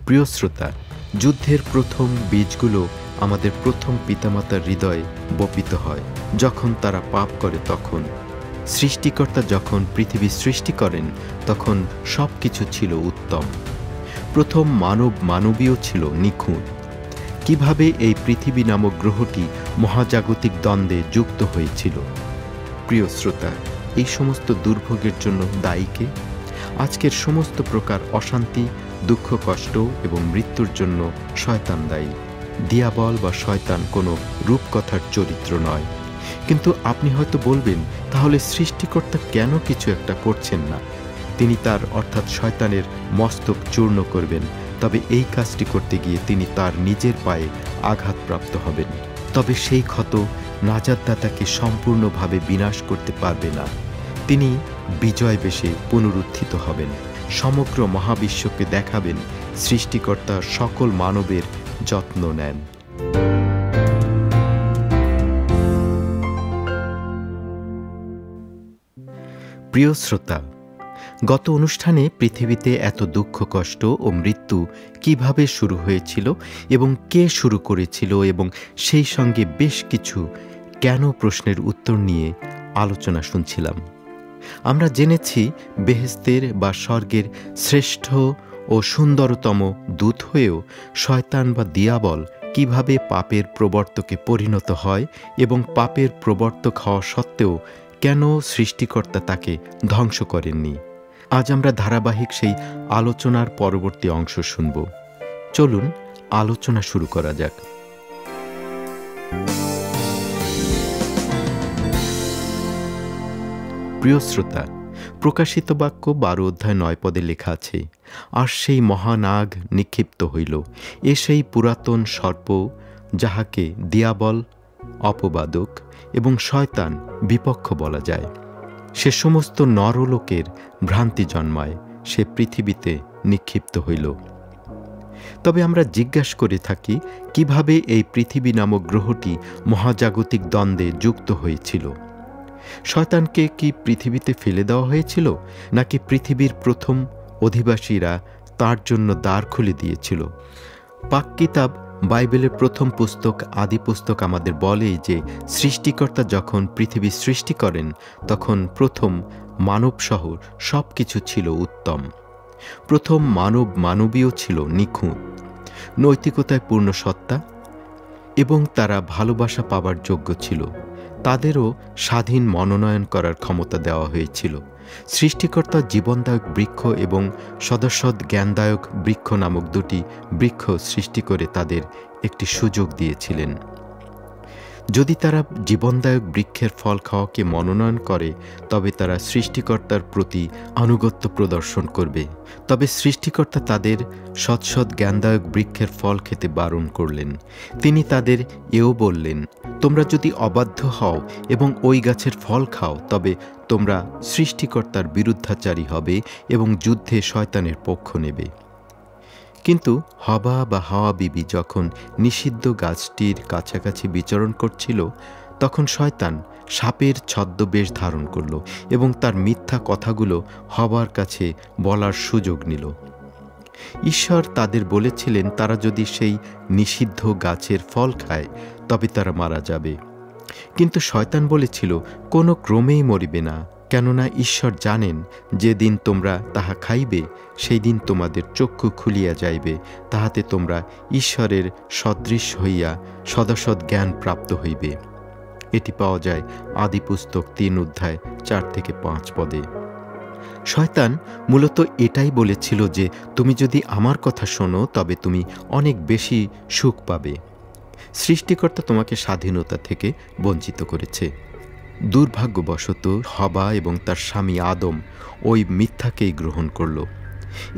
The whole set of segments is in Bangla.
প্রিয় শ্রোতা, যুদ্ধের প্রথম বীজগুলো আমাদের প্রথম পিতামাতার হৃদয়ে বপিত হয় যখন তারা পাপ করে। তখন সৃষ্টিকর্তা যখন পৃথিবী সৃষ্টি করেন তখন সব কিছু ছিল উত্তম। প্রথম মানবীয় ছিল নিখুঁত। কিভাবে এই পৃথিবী নামক গ্রহটি মহাজাগতিক দ্বন্দ্বে যুক্ত হয়েছিল? প্রিয় শ্রোতা, এই সমস্ত দুর্ভোগের জন্য দায়ী কে? আজকের সমস্ত প্রকার অশান্তি, দুঃখ, কষ্ট এবং মৃত্যুর জন্য শয়তান দায়ী। দিয়াবল বা শয়তান কোনো রূপকথার চরিত্র নয়। কিন্তু আপনি হয়তো বলবেন, তাহলে সৃষ্টিকর্তা কেন কিছু একটা করছেন না? তিনি তার অর্থাৎ শয়তানের মস্তক চূর্ণ করবেন, তবে এই কাজটি করতে গিয়ে তিনি তার নিজের পায়ে আঘাতপ্রাপ্ত হবেন। তবে সেই ক্ষত নাজাতদাতাকে সম্পূর্ণভাবে বিনাশ করতে পারবে না। তিনি বিজয় বেশে পুনরুত্থিত হবেন, সমগ্র মহাবিশ্বকে দেখাবেন সৃষ্টিকর্তা সকল মানবের যত্ন নেন। প্রিয় শ্রোতা, গত অনুষ্ঠানে পৃথিবীতে এত দুঃখ, কষ্ট ও মৃত্যু কিভাবে শুরু হয়েছিল এবং কে শুরু করেছিল এবং সেই সঙ্গে বেশ কিছু কেন প্রশ্নের উত্তর নিয়ে আলোচনা শুনছিলাম। আমরা জেনেছি বেহেশতের বা স্বর্গের শ্রেষ্ঠ ও সুন্দরতম দূত হয়েও শয়তান বা দিয়াবল কিভাবে পাপের প্রবর্তকে পরিণত হয় এবং পাপের প্রবর্তক হওয়া সত্ত্বেও কেন সৃষ্টিকর্তা তাকে ধ্বংস করেননি। আজ আমরা ধারাবাহিক সেই আলোচনার পরবর্তী অংশ শুনব। চলুন আলোচনা শুরু করা যাক। প্রিয় শ্রোতা, প্রকাশিত বাক্য 12 অধ্যায় 9 পদে লেখা আছে, আর সেই মহানাগ নিক্ষিপ্ত হইল, এ সেই পুরাতন সর্প, যাহাকে দিয়াবল অপবাদক এবং শয়তান বিপক্ষ বলা যায়। সে সমস্ত নরলোকের ভ্রান্তি জন্মায়, সে পৃথিবীতে নিক্ষিপ্ত হইল। তবে আমরা জিজ্ঞাসা করে থাকি, কিভাবে এই পৃথিবী নামক গ্রহটি মহাজাগতিক দ্বন্দ্বে যুক্ত হয়েছিল? শয়তানকে কি পৃথিবীতে ফেলে দেওয়া হয়েছিল, নাকি পৃথিবীর প্রথম অধিবাসীরা তার জন্য দ্বার খুলে দিয়েছিল? পাক কিতাব বাইবেলের প্রথম পুস্তক আদি পুস্তক আমাদের বলে যে সৃষ্টিকর্তা যখন পৃথিবী সৃষ্টি করেন তখন প্রথম মানবসহ সব কিছু ছিল উত্তম। প্রথম মানবীয় ছিল নিখুঁত, নৈতিকতায় পূর্ণ সত্তা এবং তারা ভালোবাসা পাবার যোগ্য ছিল। তাদেরও স্বাধীন মনোনয়ন করার ক্ষমতা দেওয়া হয়েছিল। সৃষ্টিকর্তা জীবনদায়ক বৃক্ষ এবং সদস্যদ জ্ঞানদায়ক বৃক্ষ নামক দুটি বৃক্ষ সৃষ্টি করে তাদের একটি সুযোগ দিয়েছিলেন। যদি তারা জীবনদায়ক বৃক্ষের ফল খাওয়াকে মনোনয়ন করে তবে তারা সৃষ্টিকর্তার প্রতি আনুগত্য প্রদর্শন করবে। তবে সৃষ্টিকর্তা তাদের সৎসৎ জ্ঞানদায়ক বৃক্ষের ফল খেতে বারণ করলেন। তিনি তাদের এও বললেন, তোমরা যদি অবাধ্য হও এবং ওই গাছের ফল খাও তবে তোমরা সৃষ্টিকর্তার বিরুদ্ধাচারী হবে এবং যুদ্ধে শয়তানের পক্ষ নেবে। কিন্তু হাওয়া বিবি যখন নিষিদ্ধ গাছটির কাছাকাছি বিচরণ করছিল তখন শয়তান সাপের ছদ্মবেশ ধারণ করল এবং তার মিথ্যা কথাগুলো হাওয়ার কাছে বলার সুযোগ নিল। ঈশ্বর তাদের বলেছিলেন তারা যদি সেই নিষিদ্ধ গাছের ফল খায় তবে তারা মারা যাবে। কিন্তু শয়তান বলেছিল, কোনো ক্রমেই মরিবে না, কেননা ঈশ্বর জানেন যেদিন তোমরা তাহা খাইবে সেই দিন তোমাদের চক্ষু খুলিয়া যাইবে, তাহাতে তোমরা ঈশ্বরের সদৃশ হইয়া সদসৎ জ্ঞান প্রাপ্ত হইবে। এটি পাওয়া যায় আদি পুস্তক 3 অধ্যায় 4 থেকে 5 পদে। শয়তান মূলত এটাই বলেছিল যে তুমি যদি আমার কথা শোনো তবে তুমি অনেক বেশি সুখ পাবে। সৃষ্টিকর্তা তোমাকে স্বাধীনতা থেকে বঞ্চিত করেছে। দুর্ভাগ্যবশত হাওয়া এবং তার স্বামী আদম ওই মিথ্যাকেই গ্রহণ করল।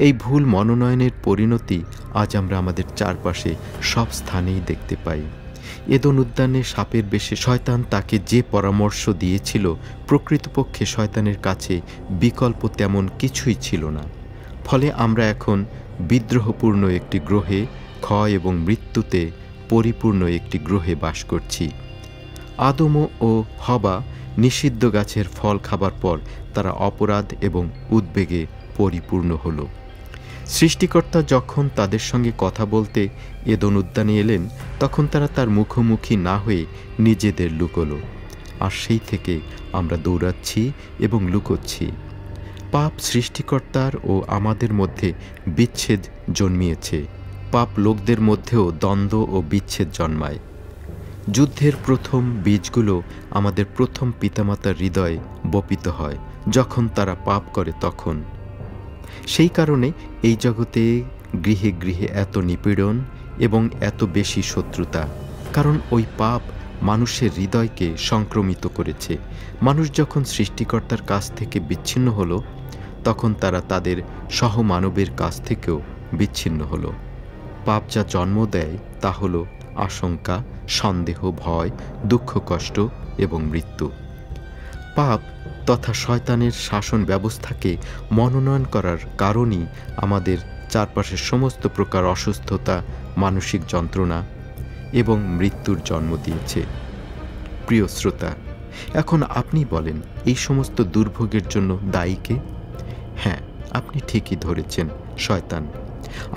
এই ভুল মনোনয়নের পরিণতি আজ আমরা আমাদের চারপাশে সব স্থানেই দেখতে পাই। এদন উদ্যানে সাপের বেশে শয়তান তাকে যে পরামর্শ দিয়েছিল, প্রকৃতপক্ষে শয়তানের কাছে বিকল্প তেমন কিছুই ছিল না। ফলে আমরা এখন বিদ্রোহপূর্ণ একটি গ্রহে, ক্ষয় এবং মৃত্যুতে পরিপূর্ণ একটি গ্রহে বাস করছি। আদম ও হাওয়া নিষিদ্ধ গাছের ফল খাবার পর তারা অপরাধ এবং উদ্বেগে পরিপূর্ণ হল। সৃষ্টিকর্তা যখন তাদের সঙ্গে কথা বলতে এদন উদ্যানে এলেন, তখন তারা তার মুখোমুখি না হয়ে নিজেদের লুকোলো। আর সেই থেকে আমরা দৌড়াচ্ছি এবং লুকোচ্ছি। পাপ সৃষ্টিকর্তার ও আমাদের মধ্যে বিচ্ছেদ জন্মিয়েছে। পাপ লোকদের মধ্যেও দ্বন্দ্ব ও বিচ্ছেদ জন্মায়। যুদ্ধের প্রথম বীজগুলো আমাদের প্রথম পিতামাতার হৃদয়ে বপিত হয় যখন তারা পাপ করে তখন। সেই কারণে এই জগতে গৃহে গৃহে এত নিপীড়ন এবং এত বেশি শত্রুতা, কারণ ওই পাপ মানুষের হৃদয়কে সংক্রমিত করেছে। মানুষ যখন সৃষ্টিকর্তার কাছ থেকে বিচ্ছিন্ন হলো, তখন তারা তাদের সহমানবের কাছ থেকেও বিচ্ছিন্ন হলো। পাপ যা জন্ম দেয় তা হলো আশঙ্কা, সন্দেহ, ভয়, দুঃখ, কষ্ট এবং মৃত্যু। পাপ তথা শয়তানের শাসন ব্যবস্থাকে মনোনয়ন করার কারণই আমাদের চারপাশের সমস্ত প্রকার অসুস্থতা, মানসিক যন্ত্রণা এবং মৃত্যুর জন্ম দিয়েছে। প্রিয় শ্রোতা, এখন আপনি বলেন, এই সমস্ত দুর্ভোগের জন্য দায়ী কে? হ্যাঁ, আপনি ঠিকই ধরেছেন, শয়তান।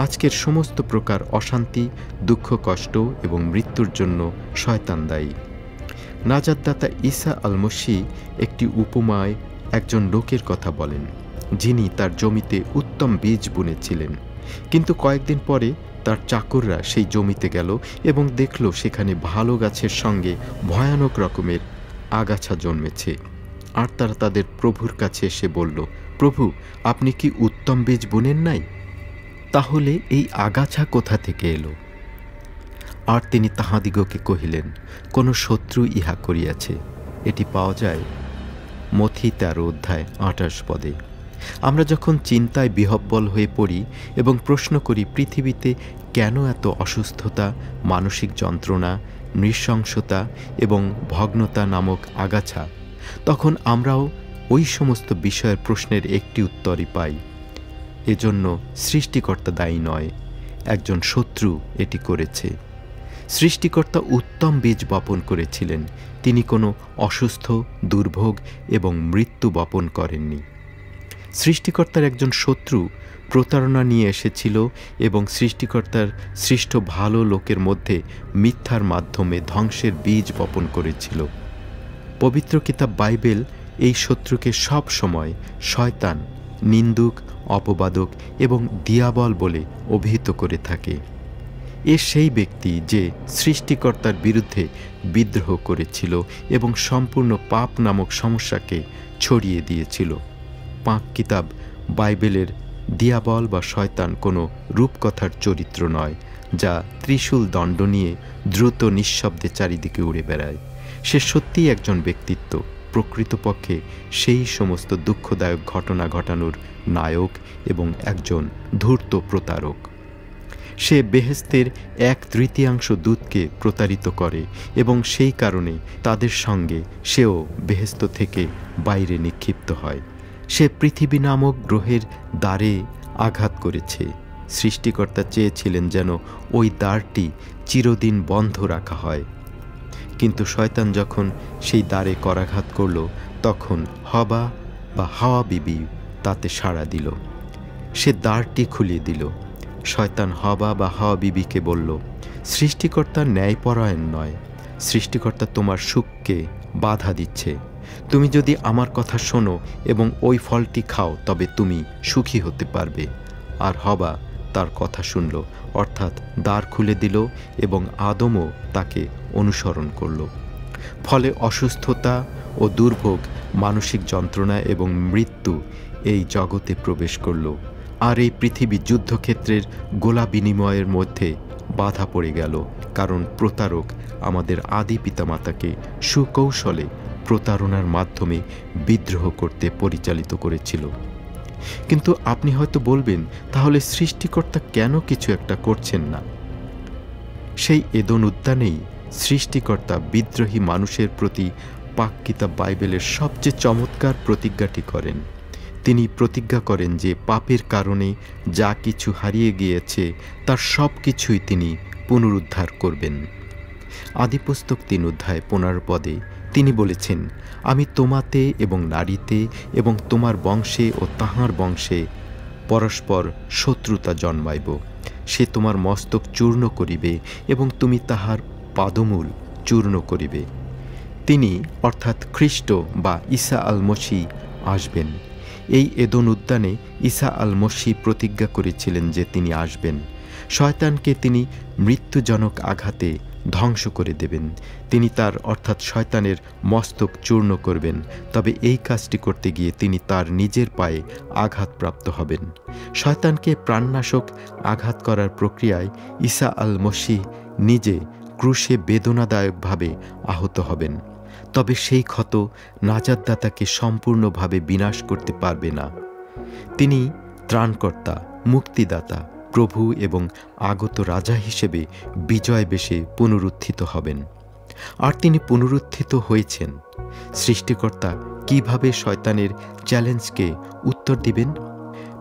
আজকের সমস্ত প্রকার অশান্তি, দুঃখ, কষ্ট এবং মৃত্যুর জন্য শয়তান দায়ী। নাজাতদাতা ঈসা আল মসীহ একটি উপমায় একজন লোকের কথা বলেন, যিনি তার জমিতে উত্তম বীজ বুনেছিলেন। কিন্তু কয়েকদিন পরে তার চাকররা সেই জমিতে গেল এবং দেখল সেখানে ভালো গাছের সঙ্গে ভয়ানক রকমের আগাছা জন্মেছে। আর তারা তাদের প্রভুর কাছে এসে বলল, প্রভু, আপনি কি উত্তম বীজ বুনেন নাই? তাহলে এই আগাছা কোথা থেকে এলো? আর তিনি তাহাদিগকে কহিলেন, কোনো শত্রু ইহা করিয়াছে। এটি পাওয়া যায় মথি 13 অধ্যায় 28 পদে। আমরা যখন চিন্তায় বিহ্বল হয়ে পড়ি এবং প্রশ্ন করি পৃথিবীতে কেন এত অসুস্থতা, মানসিক যন্ত্রণা, নৃশংসতা এবং ভগ্নতা নামক আগাছা, তখন আমরাও ওই সমস্ত বিষয়ের প্রশ্নের একটি উত্তরই পাই। এজন্য সৃষ্টিকর্তা দায়ী নয়, একজন শত্রু এটি করেছে। সৃষ্টিকর্তা উত্তম বীজ বপন করেছিলেন, তিনি কোনো অসুস্থ, দুর্ভোগ এবং মৃত্যু বপন করেননি। সৃষ্টিকর্তার একজন শত্রু প্রতারণা নিয়ে এসেছিল এবং সৃষ্টিকর্তার সৃষ্ট ভালো লোকের মধ্যে মিথ্যার মাধ্যমে ধ্বংসের বীজ বপন করেছিল। পবিত্র কিতাব বাইবেল এই শত্রুকে সব সময় শয়তান, নিন্দুক, অপবাদক এবং দিয়াবল বলে অভিহিত করে থাকে। এ সেই ব্যক্তি যে সৃষ্টিকর্তার বিরুদ্ধে বিদ্রোহ করেছিল এবং সম্পূর্ণ পাপ নামক সমস্যাকে ছড়িয়ে দিয়েছিল। পাক কিতাব বাইবেলের দিয়াবল বা শয়তান কোনো রূপকথার চরিত্র নয়, যা ত্রিশূল দণ্ড নিয়ে দ্রুত নিঃশব্দে চারিদিকে উড়ে বেড়ায়। সে সত্যিই একজন ব্যক্তিত্ব, প্রকৃতপক্ষে সেই সমস্ত দুঃখদায়ক ঘটনা ঘটানোর নায়ক এবং একজন ধূর্ত প্রতারক। সে বেহেশতের 1/3 দূতকে প্রতারিত করে এবং সেই কারণে তাদের সঙ্গে সেও বেহেশত থেকে বাইরে নিক্ষিপ্ত হয়। সে পৃথিবী নামক গ্রহের দ্বারে আঘাত করেছে। সৃষ্টিকর্তা চেয়েছিলেন যেন ওই দ্বারটি চিরদিন বন্ধ রাখা হয়, কিন্তু শয়তান যখন সেই দ্বারে করাঘাত করল, তখন হবা বা হাওয়া বিবি তাতে সাড়া দিল। সে দ্বারটি খুলিয়ে দিল। শয়তান হবা বা হাওয়া বিবিকে বলল, সৃষ্টিকর্তা ন্যায়পরায়ণ নয়, সৃষ্টিকর্তা তোমার সুখকে বাধা দিচ্ছে। তুমি যদি আমার কথা শোনো এবং ওই ফলটি খাও, তবে তুমি সুখী হতে পারবে। আর হবা তার কথা শুনল, অর্থাৎ দ্বার খুলে দিল এবং আদমও তাকে অনুসরণ করল। ফলে অসুস্থতা ও দুর্ভোগ, মানসিক যন্ত্রণা এবং মৃত্যু এই জগতে প্রবেশ করল। আর এই পৃথিবী যুদ্ধক্ষেত্রের গোলা বিনিময়ের মধ্যে বাধা পড়ে গেল, কারণ প্রতারক আমাদের আদি পিতামাতাকে সুকৌশলে প্রতারণার মাধ্যমে বিদ্রোহ করতে পরিচালিত করেছিল। কিন্তু আপনি হয়তো বলবেন, তাহলে সৃষ্টিকর্তা কেন কিছু একটা করছেন না? সেই এদন উদ্যানেই সৃষ্টিকর্তা বিদ্রোহী মানুষের প্রতি পাক কিতাব বাইবেলের সবচেয়ে চমৎকার প্রতিজ্ঞাটি করেন। তিনি প্রতিজ্ঞা করেন যে পাপের কারণে যা কিছু হারিয়ে গিয়েছে তার সব কিছুই তিনি পুনরুদ্ধার করবেন। আদিপুস্তক 3 অধ্যায় 15 পদে তিনি বলেছেন, আমি তোমাতে এবং নারীতে এবং তোমার বংশে ও তাহার বংশে পরস্পর শত্রুতা জন্মাইব। সে তোমার মস্তক চূর্ণ করিবে এবং তুমি তাহার পাদমূল চূর্ণ করিবে। তিনি অর্থাৎ খ্রিস্ট বা ঈসা আল মসীহ আসবেন। এই এদন উদ্যানে ঈসা আল মসীহ প্রতিজ্ঞা করেছিলেন যে তিনি আসবেন। শয়তানকে তিনি মৃত্যুজনক আঘাতে ধ্বংস করে দেবেন। তিনি তার অর্থাৎ শয়তানের মস্তক চূর্ণ করবেন। তবে এই কাজটি করতে গিয়ে তিনি তার নিজের পায়ে আঘাতপ্রাপ্ত হবেন। শয়তানকে প্রাণনাশক আঘাত করার প্রক্রিয়ায় ঈসা আল মসীহ নিজে ক্রুশে বেদনাদায়কভাবে আহত হবেন। তবে সেই ক্ষত নাজাতদাতাকে সম্পূর্ণভাবে বিনাশ করতে পারবে না। তিনি ত্রাণকর্তা, মুক্তিদাতা, প্রভু এবং আগত রাজা হিসেবে বিজয় বেশে পুনরুত্থিত হবেন। আর তিনি পুনরুত্থিত হয়েছেন। সৃষ্টিকর্তা কিভাবে শয়তানের চ্যালেঞ্জকে উত্তর দিবেন?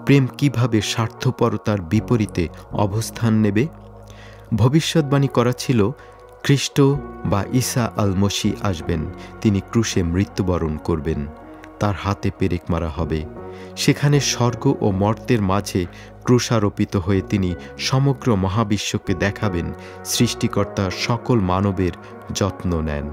প্রেম কিভাবে স্বার্থপরতার বিপরীতে অবস্থান নেবে? ভবিষ্যৎবাণী করা ছিল খ্রিস্ট বা ঈসা আল মসীহ আসবেন। তিনি ক্রুশে মৃত্যুবরণ করবেন। তার হাতে পেরেক মারা হবে। সেখানে স্বর্গ ও মর্তের মাঝে ক্রুশারোপিত হয়ে তিনি সমগ্র মহাবিশ্বকে দেখাবেন সৃষ্টিকর্তা সকল মানবের যত্ন নেন।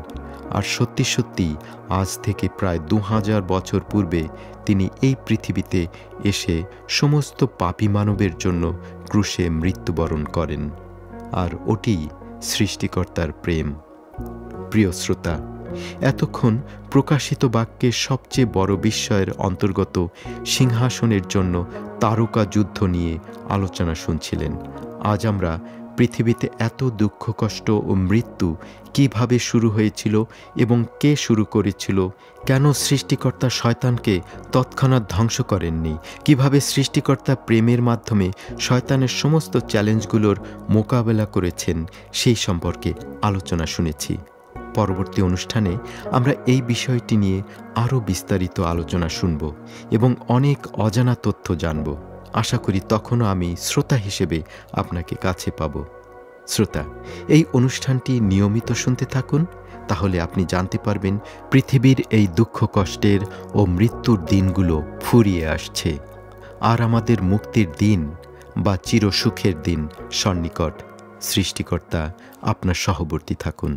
আর সত্যি সত্যি আজ থেকে প্রায় 2000 বছর পূর্বে তিনি এই পৃথিবীতে এসে সমস্ত পাপী মানবের জন্য ক্রুশে মৃত্যুবরণ করেন। আর ওটি সৃষ্টিকর্তার প্রেম। প্রিয় শ্রোতা, এতক্ষণ প্রকাশিত বাক্যের সবচেয়ে বড় বিস্ময়ের অন্তর্গত সিংহাসনের জন্য তারকা যুদ্ধ নিয়ে আলোচনা শুনছিলেন। আজ আমরা পৃথিবীতে এত দুঃখ, কষ্ট ও মৃত্যু কিভাবে শুরু হয়েছিল এবং কে শুরু করেছিল, কেন সৃষ্টিকর্তা শয়তানকে তৎক্ষণাৎ ধ্বংস করেননি, কিভাবে সৃষ্টিকর্তা প্রেমের মাধ্যমে শয়তানের সমস্ত চ্যালেঞ্জগুলোর মোকাবেলা করেছেন, সেই সম্পর্কে আলোচনা শুনেছি। পরবর্তী অনুষ্ঠানে আমরা এই বিষয়টি নিয়ে আরও বিস্তারিত আলোচনা শুনব এবং অনেক অজানা তথ্য জানব। আশা করি তখনও আমি শ্রোতা হিসেবে আপনাকে কাছে পাব। শ্রোতা, এই অনুষ্ঠানটি নিয়মিত শুনতে থাকুন, তাহলে আপনি জানতে পারবেন পৃথিবীর এই দুঃখ, কষ্টের ও মৃত্যুর দিনগুলো ফুরিয়ে আসছে, আর আমাদের মুক্তির দিন বা চিরসুখের দিন সন্নিকট। সৃষ্টিকর্তা আপনার সহবর্তী থাকুন।